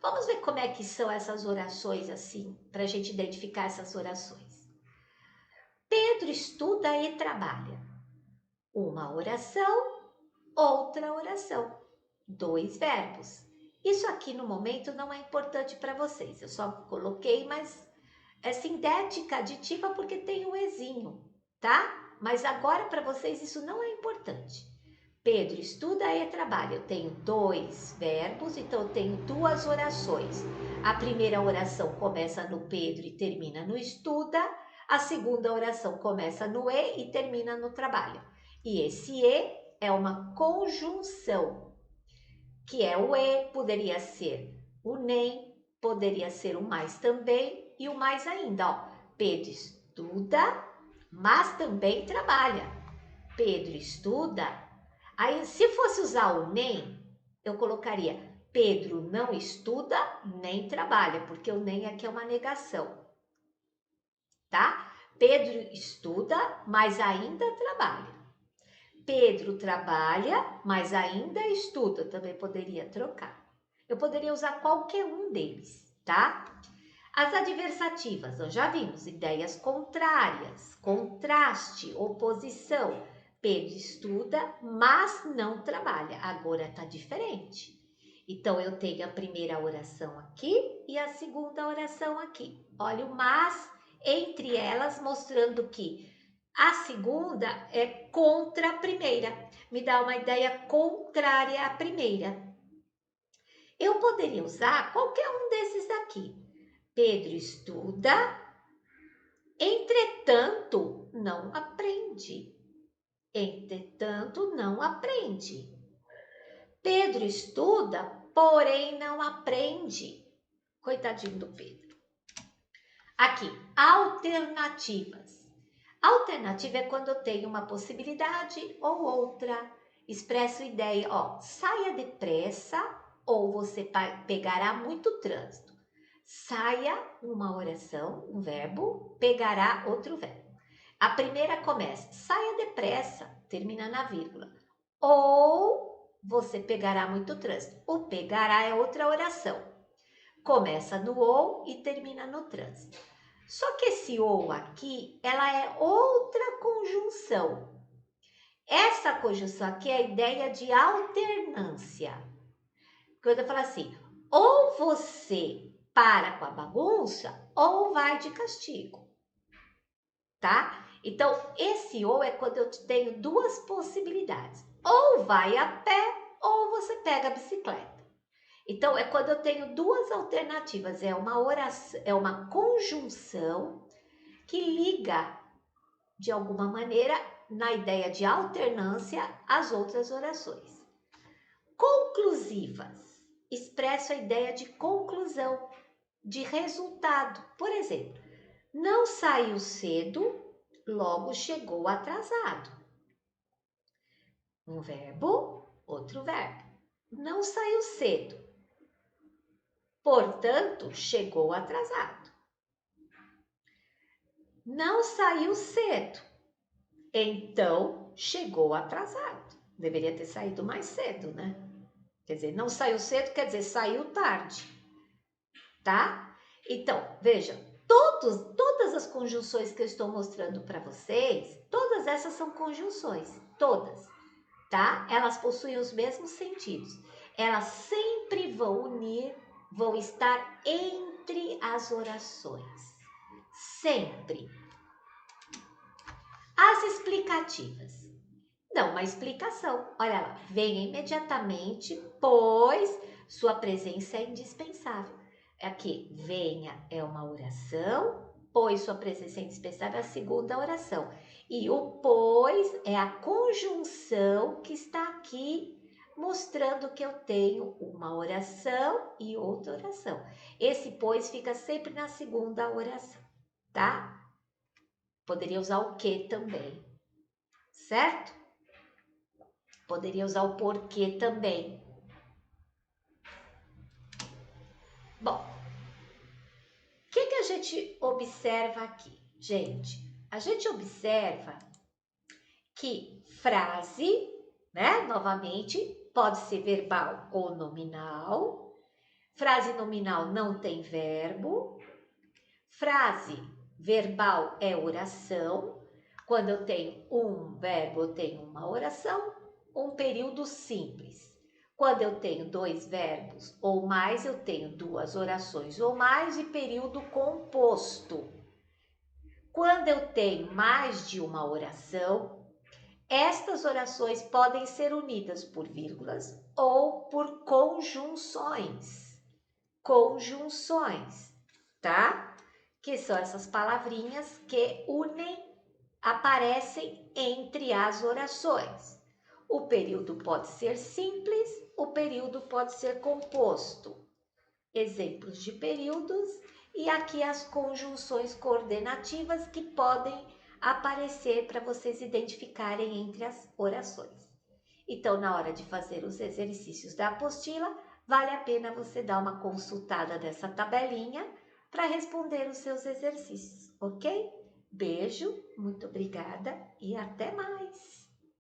Vamos ver como é que são essas orações assim, para a gente identificar essas orações. Pedro estuda e trabalha. Uma oração, outra oração. 2 verbos. Isso aqui no momento não é importante para vocês. Eu só coloquei, mas é sintética aditiva porque tem o ezinho, tá? Mas agora para vocês isso não é importante. Pedro estuda e trabalha. Eu tenho 2 verbos, então eu tenho 2 orações. A primeira oração começa no Pedro e termina no estuda. A segunda oração começa no e termina no trabalho. E esse e é uma conjunção, que é o e, poderia ser o nem, poderia ser o mais também e o mais ainda. Ó. Pedro estuda, mas também trabalha. Pedro estuda. Aí, se fosse usar o nem, eu colocaria Pedro não estuda nem trabalha, porque o nem aqui é uma negação, tá? Pedro estuda, mas ainda trabalha. Pedro trabalha, mas ainda estuda. Também poderia trocar. Eu poderia usar qualquer um deles, tá? As adversativas, nós já vimos, ideias contrárias, contraste, oposição. Pedro estuda, mas não trabalha. Agora está diferente. Então, eu tenho a primeira oração aqui e a segunda oração aqui. Olha o mas entre elas, mostrando que a segunda é contra a primeira. Me dá uma ideia contrária à primeira. Eu poderia usar qualquer um desses aqui. Pedro estuda, entretanto, não aprende. Entretanto, não aprende. Pedro estuda, porém não aprende. Coitadinho do Pedro. Aqui, alternativas. Alternativa é quando eu tenho uma possibilidade ou outra. Expresso ideia, ó, saia depressa ou você pegará muito trânsito. Saia, uma oração, um verbo, pegará outro verbo. A primeira começa, saia depressa, termina na vírgula. Ou você pegará muito trânsito. O pegará é outra oração. Começa no ou e termina no trânsito. Só que esse ou aqui, ela é outra conjunção. Essa conjunção aqui é a ideia de alternância. Quando eu falo assim, ou você para com a bagunça, ou vai de castigo, tá? Então, esse ou é quando eu tenho 2 possibilidades. Ou vai a pé, ou você pega a bicicleta. Então, é quando eu tenho 2 alternativas. É uma oração, é uma conjunção que liga, de alguma maneira, na ideia de alternância, as outras orações. Conclusivas. Expresso a ideia de conclusão, de resultado. Por exemplo, não saiu cedo, logo chegou atrasado. Um verbo, outro verbo. Não saiu cedo, portanto, chegou atrasado. Não saiu cedo, então chegou atrasado. Deveria ter saído mais cedo, né? Quer dizer, não saiu cedo, quer dizer, saiu tarde, tá? Então, veja, todas as conjunções que eu estou mostrando para vocês, todas essas são conjunções, todas, tá? Elas possuem os mesmos sentidos. Elas sempre vão unir, vão estar entre as orações. Sempre. As explicativas. Dão uma explicação. Olha lá, venha imediatamente, pois sua presença é indispensável. Aqui, venha é uma oração, pois sua presença é indispensável é a segunda oração. E o pois é a conjunção que está aqui mostrando que eu tenho uma oração e outra oração. Esse pois fica sempre na segunda oração, tá? Poderia usar o que também, certo? Poderia usar o porquê também. Bom, o que a gente observa aqui? Gente, a gente observa que frase, né, novamente, pode ser verbal ou nominal. Frase nominal não tem verbo. Frase verbal é oração. Quando eu tenho um verbo, eu tenho uma oração. Um período simples. Quando eu tenho dois verbos ou mais, eu tenho duas orações ou mais e período composto. Quando eu tenho mais de uma oração, estas orações podem ser unidas por vírgulas ou por conjunções. Conjunções, tá? Que são essas palavrinhas que unem, aparecem entre as orações. O período pode ser simples, o período pode ser composto. Exemplos de períodos e aqui as conjunções coordenativas que podem aparecer para vocês identificarem entre as orações. Então, na hora de fazer os exercícios da apostila, vale a pena você dar uma consultada dessa tabelinha para responder os seus exercícios, ok? Beijo, muito obrigada e até mais!